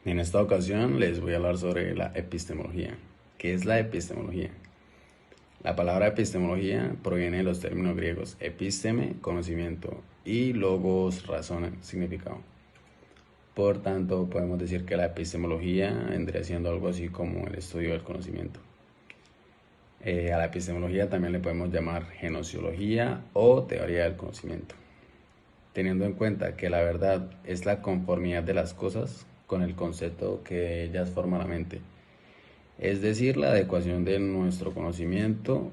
En esta ocasión les voy a hablar sobre la epistemología. ¿Qué es la epistemología? La palabra epistemología proviene de los términos griegos episteme, conocimiento, y logos, razón, significado. Por tanto, podemos decir que la epistemología vendría siendo algo así como el estudio del conocimiento. A la epistemología también le podemos llamar genociología o teoría del conocimiento, teniendo en cuenta que la verdad es la conformidad de las cosas con el concepto que ellas forman la mente, es decir, la adecuación de nuestro conocimiento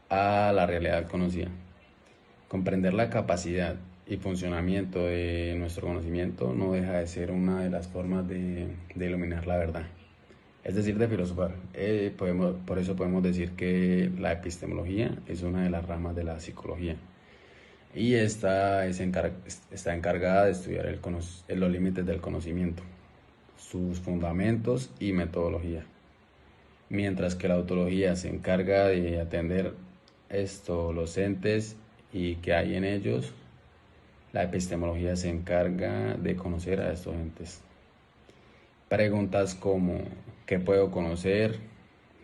a la realidad conocida. Comprender la capacidad y funcionamiento de nuestro conocimiento no deja de ser una de las formas de iluminar la verdad, es decir, de filosofar. Por eso podemos decir que la epistemología es una de las ramas de la psicología y está encargada de estudiar los límites del conocimiento, sus fundamentos y metodología, mientras que la ontología se encarga de atender los entes y que hay en ellos. La epistemología se encarga de conocer a estos entes. Preguntas como ¿qué puedo conocer?,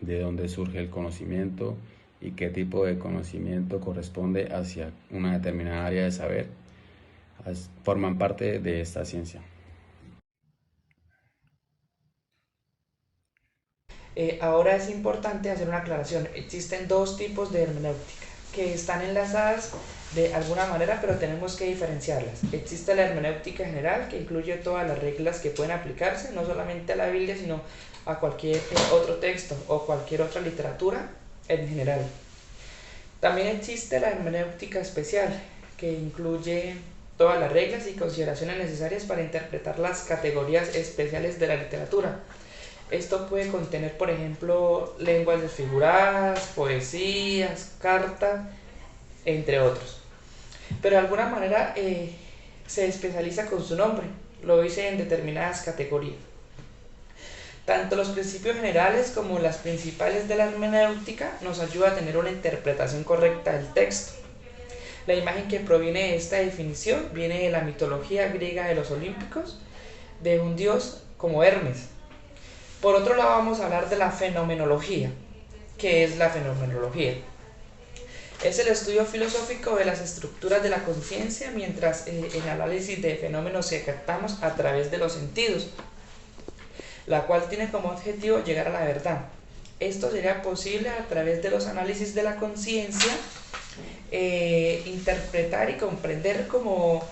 ¿de dónde surge el conocimiento?, y qué tipo de conocimiento corresponde hacia una determinada área de saber, forman parte de esta ciencia. Ahora es importante hacer una aclaración. Existen dos tipos de hermenéutica que están enlazadas de alguna manera, pero tenemos que diferenciarlas. Existe la hermenéutica general, que incluye todas las reglas que pueden aplicarse, no solamente a la Biblia, sino a cualquier otro texto o cualquier otra literatura en general. También existe la hermenéutica especial, que incluye todas las reglas y consideraciones necesarias para interpretar las categorías especiales de la literatura. Esto puede contener, por ejemplo, lenguas desfiguradas, poesías, cartas, entre otros. Pero de alguna manera se especializa con su nombre, lo dice en determinadas categorías. Tanto los principios generales como las principales de la hermenéutica nos ayudan a tener una interpretación correcta del texto. La imagen que proviene de esta definición viene de la mitología griega de los olímpicos, de un dios como Hermes. Por otro lado, vamos a hablar de la fenomenología. ¿Qué es la fenomenología? Es el estudio filosófico de las estructuras de la conciencia mientras el análisis de fenómenos que captamos a través de los sentidos, la cual tiene como objetivo llegar a la verdad. Esto sería posible a través de los análisis de la conciencia, interpretar y comprender como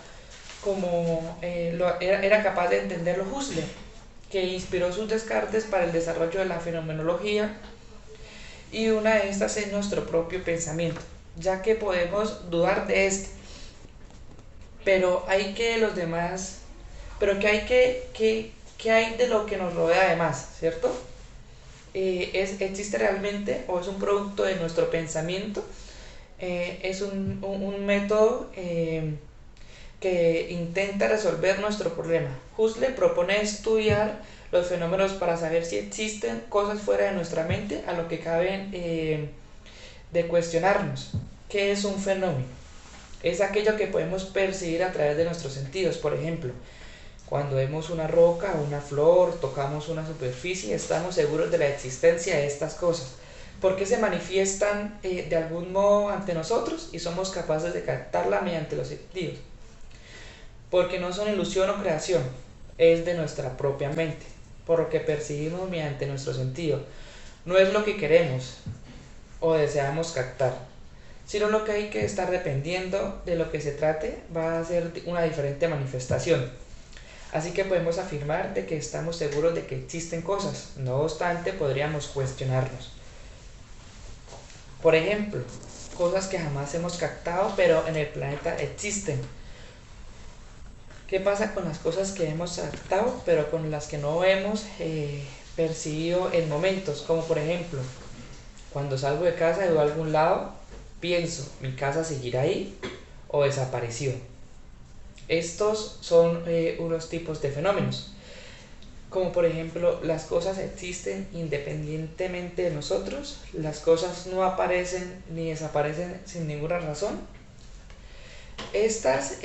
era capaz de entenderlo Husserl, que inspiró sus descartes para el desarrollo de la fenomenología, y una de estas es nuestro propio pensamiento, ya que podemos dudar de este, pero hay que los demás, pero que hay de lo que nos rodea además, ¿cierto? ¿Existe realmente o es un producto de nuestro pensamiento? Es un método que intenta resolver nuestro problema. Husserl propone estudiar los fenómenos para saber si existen cosas fuera de nuestra mente a lo que cabe de cuestionarnos. ¿Qué es un fenómeno? Es aquello que podemos percibir a través de nuestros sentidos. Por ejemplo, cuando vemos una roca o una flor, tocamos una superficie, estamos seguros de la existencia de estas cosas, porque se manifiestan de algún modo ante nosotros y somos capaces de captarla mediante los sentidos. Porque no son ilusión o creación, es de nuestra propia mente, por lo que percibimos mediante nuestro sentido. No es lo que queremos o deseamos captar, sino lo que hay que estar dependiendo de lo que se trate va a ser una diferente manifestación. Así que podemos afirmar de que estamos seguros de que existen cosas, no obstante podríamos cuestionarnos. Por ejemplo, cosas que jamás hemos captado pero en el planeta existen. ¿Qué pasa con las cosas que hemos captado pero con las que no hemos percibido en momentos? Como por ejemplo, cuando salgo de casa y voy a algún lado, pienso, ¿mi casa seguirá ahí o desapareció? Estos son unos tipos de fenómenos, como por ejemplo las cosas existen independientemente de nosotros, las cosas no aparecen ni desaparecen sin ninguna razón. Estas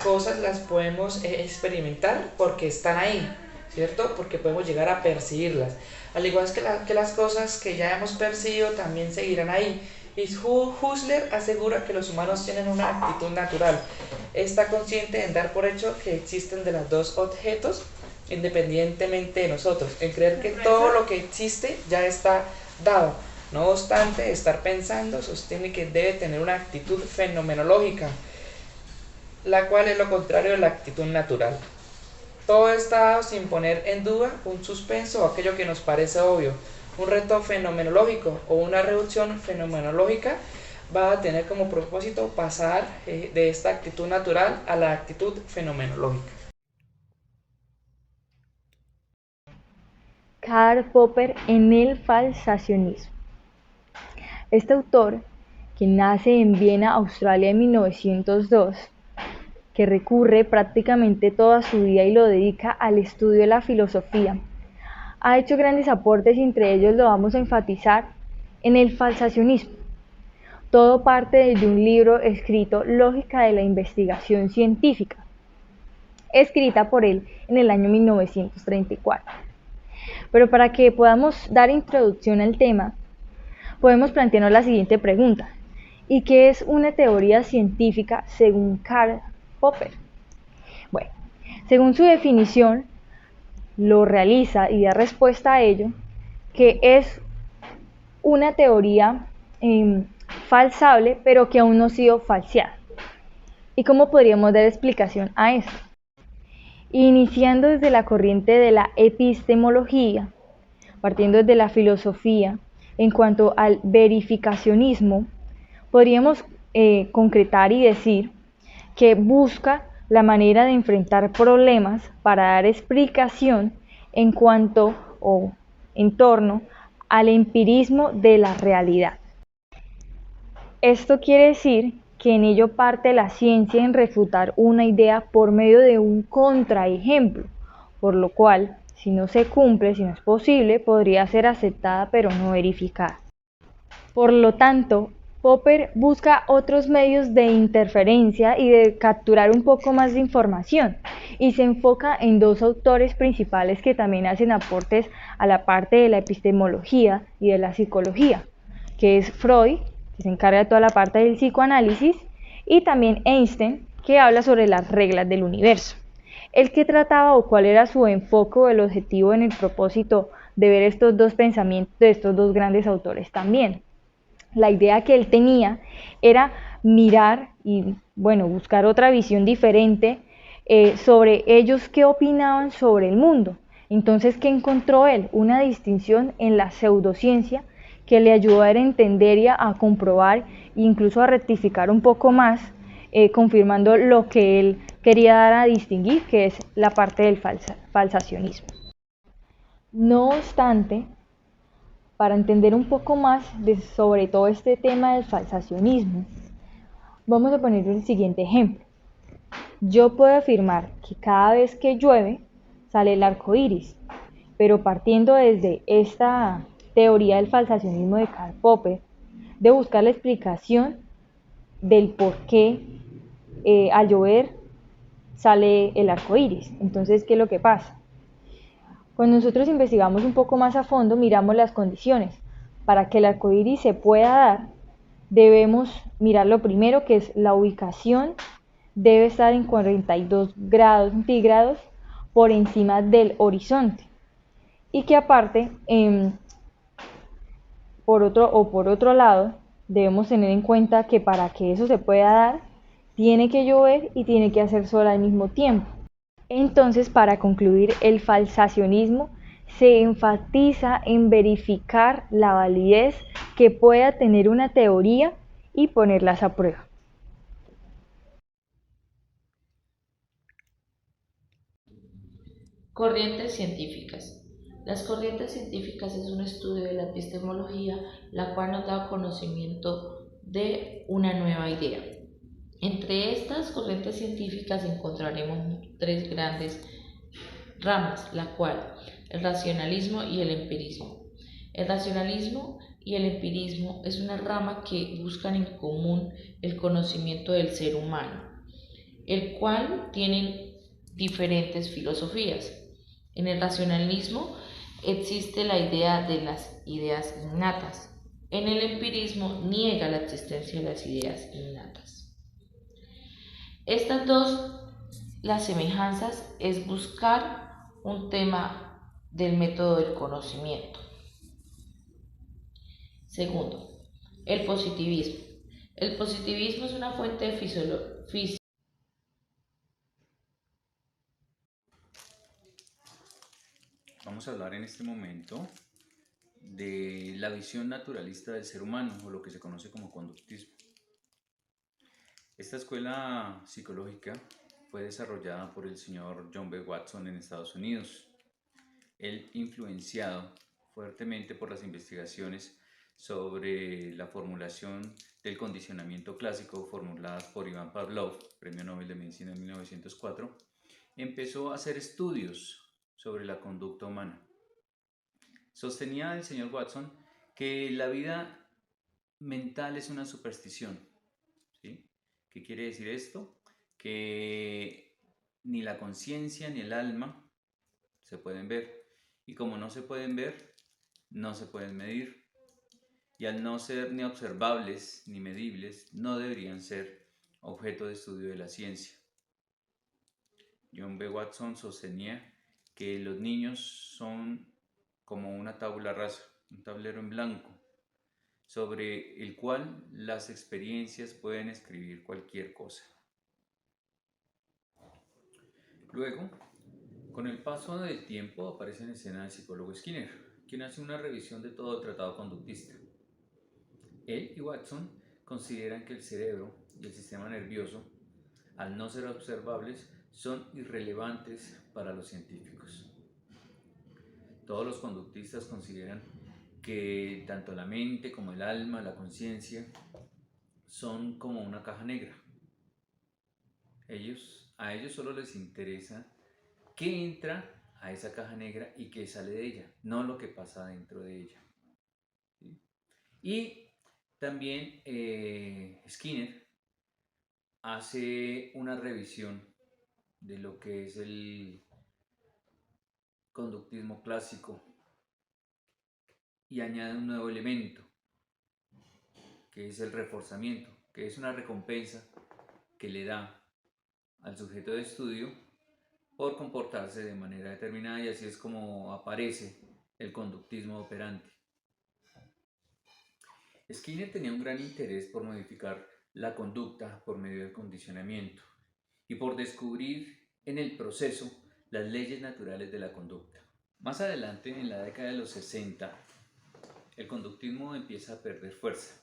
cosas las podemos experimentar porque están ahí, ¿cierto? Porque podemos llegar a percibirlas. Al igual que las cosas que ya hemos percibido también seguirán ahí. Y Husserl asegura que los humanos tienen una actitud natural. Está consciente en dar por hecho que existen de los dos objetos independientemente de nosotros, en creer que todo lo que existe ya está dado. No obstante, estar pensando sostiene que debe tener una actitud fenomenológica, la cual es lo contrario de la actitud natural. Todo está dado sin poner en duda un suspenso o aquello que nos parece obvio. Un reto fenomenológico o una reducción fenomenológica va a tener como propósito pasar de esta actitud natural a la actitud fenomenológica. Karl Popper en el falsacionismo. Este autor, que nace en Viena, Australia en 1902, que recurre prácticamente toda su vida y lo dedica al estudio de la filosofía, ha hecho grandes aportes y entre ellos lo vamos a enfatizar en el falsacionismo. Todo parte de un libro escrito Lógica de la investigación científica, escrita por él en el año 1934. Pero para que podamos dar introducción al tema, podemos plantearnos la siguiente pregunta: ¿y qué es una teoría científica según Karl Popper? Bueno, según su definición, lo realiza y da respuesta a ello, que es una teoría falsable, pero que aún no ha sido falseada. ¿Y cómo podríamos dar explicación a esto? Iniciando desde la corriente de la epistemología, partiendo desde la filosofía, en cuanto al verificacionismo, podríamos concretar y decir que busca la manera de enfrentar problemas para dar explicación en cuanto o en torno al empirismo de la realidad. Esto quiere decir que en ello parte la ciencia en refutar una idea por medio de un contraejemplo, por lo cual, si no se cumple, si no es posible, podría ser aceptada pero no verificada. Por lo tanto, Popper busca otros medios de interferencia y de capturar un poco más de información, y se enfoca en dos autores principales que también hacen aportes a la parte de la epistemología y de la psicología, que es Freud, que se encarga de toda la parte del psicoanálisis, y también Einstein, que habla sobre las reglas del universo. El que trataba o cuál era su enfoque o el objetivo en el propósito de ver estos dos pensamientos de estos dos grandes autores también. La idea que él tenía era mirar y, buscar otra visión diferente sobre ellos qué opinaban sobre el mundo. Entonces, ¿qué encontró él? Una distinción en la pseudociencia que le ayudó a entender y a comprobar e incluso a rectificar un poco más, confirmando lo que él quería dar a distinguir, que es la parte del falsacionismo. No obstante, para entender un poco más sobre todo este tema del falsacionismo, vamos a poner el siguiente ejemplo. Yo puedo afirmar que cada vez que llueve sale el arco iris, pero partiendo desde esta teoría del falsacionismo de Karl Popper, de buscar la explicación del por qué al llover sale el arco iris. Entonces, ¿qué es lo que pasa? Cuando nosotros investigamos un poco más a fondo, miramos las condiciones. Para que el arco iris se pueda dar, debemos mirar lo primero, que es la ubicación, debe estar en 42 grados centígrados por encima del horizonte. Y que aparte, por otro lado, debemos tener en cuenta que para que eso se pueda dar, tiene que llover y tiene que hacer sol al mismo tiempo. Entonces, para concluir, el falsacionismo se enfatiza en verificar la validez que pueda tener una teoría y ponerlas a prueba. Corrientes científicas. Las corrientes científicas es un estudio de la epistemología, la cual nos da conocimiento de una nueva idea. Entre estas corrientes científicas encontraremos tres grandes ramas, la cual el racionalismo y el empirismo. El racionalismo y el empirismo es una rama que buscan en común el conocimiento del ser humano, el cual tienen diferentes filosofías. En el racionalismo existe la idea de las ideas innatas. En el empirismo niega la existencia de las ideas innatas. Estas dos, las semejanzas es buscar un tema del método del conocimiento. Segundo, el positivismo. El positivismo es una fuente de fisiología. Vamos a hablar en este momento de la visión naturalista del ser humano, o lo que se conoce como conductismo. Esta escuela psicológica fue desarrollada por el señor John B. Watson en Estados Unidos. Él, influenciado fuertemente por las investigaciones sobre la formulación del condicionamiento clásico formuladas por Ivan Pavlov, Premio Nobel de Medicina en 1904, empezó a hacer estudios sobre la conducta humana. Sostenía el señor Watson que la vida mental es una superstición. ¿Sí? ¿Qué quiere decir esto? Que ni la conciencia ni el alma se pueden ver. Y como no se pueden ver, no se pueden medir. Y al no ser ni observables ni medibles, no deberían ser objeto de estudio de la ciencia. John B. Watson sostenía que los niños son como una tabula rasa, un tablero en blanco, sobre el cual las experiencias pueden escribir cualquier cosa. Luego, con el paso del tiempo, aparece en escena el psicólogo Skinner, quien hace una revisión de todo el tratado conductista. Él y Watson consideran que el cerebro y el sistema nervioso, al no ser observables, son irrelevantes para los científicos. Todos los conductistas consideran que tanto la mente como el alma, la conciencia, son como una caja negra. A ellos solo les interesa qué entra a esa caja negra y qué sale de ella, no lo que pasa dentro de ella. ¿Sí? Y también Skinner hace una revisión de lo que es el conductismo clásico y añade un nuevo elemento, que es el reforzamiento, que es una recompensa que le da al sujeto de estudio por comportarse de manera determinada, y así es como aparece el conductismo operante. Skinner tenía un gran interés por modificar la conducta por medio del condicionamiento y por descubrir en el proceso las leyes naturales de la conducta. Más adelante, en la década de los 60, el conductismo empieza a perder fuerza.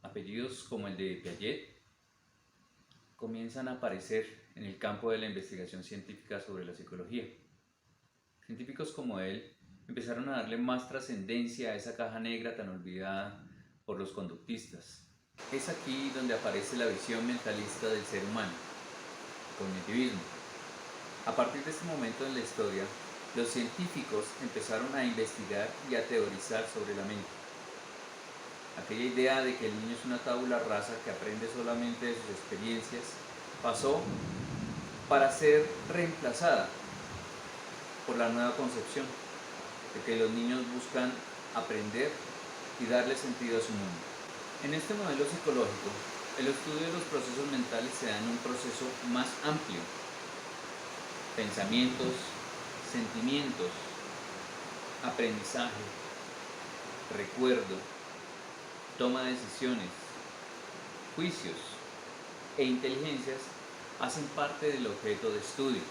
Apellidos como el de Piaget comienzan a aparecer en el campo de la investigación científica sobre la psicología. Científicos como él empezaron a darle más trascendencia a esa caja negra tan olvidada por los conductistas. Es aquí donde aparece la visión mentalista del ser humano, el cognitivismo. A partir de este momento en la historia, los científicos empezaron a investigar y a teorizar sobre la mente. Aquella idea de que el niño es una tabula rasa que aprende solamente de sus experiencias pasó para ser reemplazada por la nueva concepción de que los niños buscan aprender y darle sentido a su mundo. En este modelo psicológico, el estudio de los procesos mentales se da en un proceso más amplio. Pensamientos, sentimientos, aprendizaje, recuerdo, toma de decisiones, juicios e inteligencias hacen parte del objeto de estudio.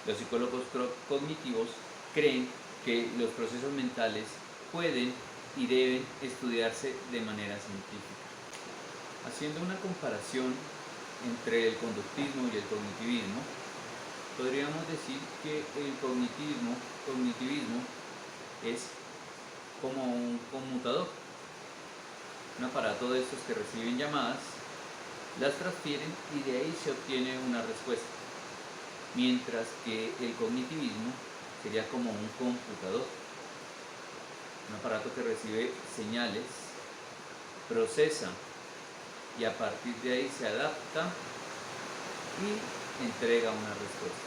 Los psicólogos cognitivos creen que los procesos mentales pueden y deben estudiarse de manera científica. Haciendo una comparación entre el conductismo y el cognitivismo, podríamos decir que el cognitivismo es como un conmutador, un aparato de estos que reciben llamadas, las transfieren y de ahí se obtiene una respuesta, mientras que el cognitivismo sería como un computador, un aparato que recibe señales, procesa y a partir de ahí se adapta y entrega una respuesta.